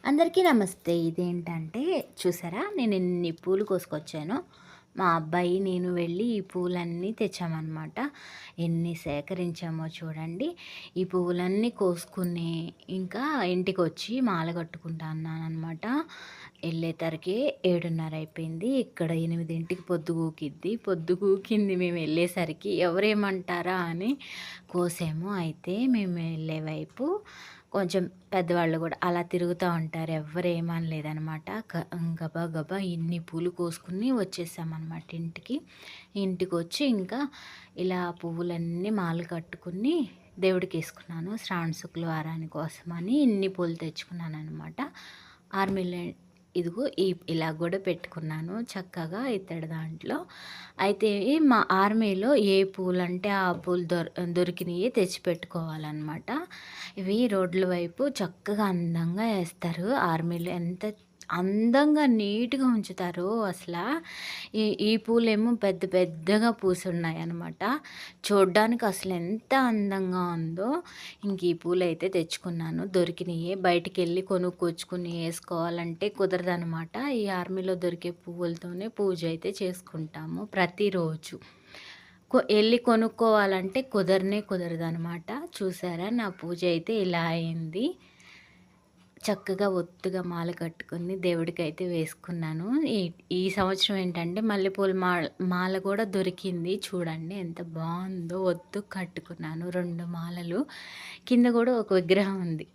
అందరికీ నమస్తే. ఇదేంటంటే చూసారా నేను ఎన్ని పూలు కోసుకొచ్చానో. మా అబ్బాయి నేను వెళ్ళి ఈ పూలన్నీ తెచ్చామనమాట. ఎన్ని సేకరించామో చూడండి. ఈ పువ్వులన్నీ కోసుకుని ఇంకా ఇంటికొచ్చి మాల కట్టుకుంటా అన్నాననమాట. ఎళ్ళేతరకే 7:30 అయిపోయింది. ఇక్కడ 8కి పొద్దుగూకిద్ది. పొద్దుగూకింది మేము వెళ్ళేసరికి ఎవరేమంటారా అని కోసాము. అయితే మేము వెళ్ళే వైపు కొంచెం పెద్దవాళ్ళు గూడా అలా తిరుగుతా ఉంటారు. ఎవ్వరేమనలేదనమాట. గబా గబా ఇన్ని పూలు కోసుకొని వచ్చేసామనమాట ఇంటికి. ఇంటికొచ్చి ఇంకా ఇలా పువ్వులన్నీ మాల కట్టుకుని దేవుడికేసుకున్నాను. శ్రావణ శుక్రవారాని కోసమని ఇన్ని పూలు తెచ్చుకున్నాననమాట. ఆర్మీలో ఇదిగో ఇలా గూడా పెట్టుకున్నాను చక్కగా ఇత్తడి దాంట్లో. అయితే మా ఆర్మీలో ఏ పూలంటే ఆ పూలు దొరికినయి తెచ్చిపెట్టుకోవాలనమాట. ఇవి రోడ్ల వైపు చక్కగా అందంగా ఏస్తారు. ఆర్మీలో ఎంత అందంగా నీట్‌గా ఉంచుతారో అసలా. ఈ ఈ పూలేమో పెద్ద పెద్దగా పూసున్నాయనమాట. చూడ్డానికి అసలెంత అందంగా ఉందో. ఇంక ఈ పూలైతే తెచ్చుకున్నాను. దొరికినయే. బయటికెళ్ళి కొనుక్కొచ్చుకొని ఏసుకోవాలంటే కుదరదనమాట. ఈ ఆర్మీలో దొరికే పువ్వులతోనే పూజ అయితే చేసుకుంటాము ప్రతిరోజు. ఎళ్లి కొనుక్కోవాలంటే కుదరదనమాట. చూసారా నా పూజ అయితే ఇలా అయింది. చక్కగా ఒత్తుగా మాల కట్టుకొని దేవుడికైతే వేసుకున్నాను. ఈ ఈ సంవత్సరం ఏంటంటే మల్లెపూల మాల కూడా దొరికింది. చూడండి ఎంత బావుందో. ఒత్తుగా కట్టుకున్నాను 2 మాలలు. కింద కూడా ఒక విగ్రహం ఉంది.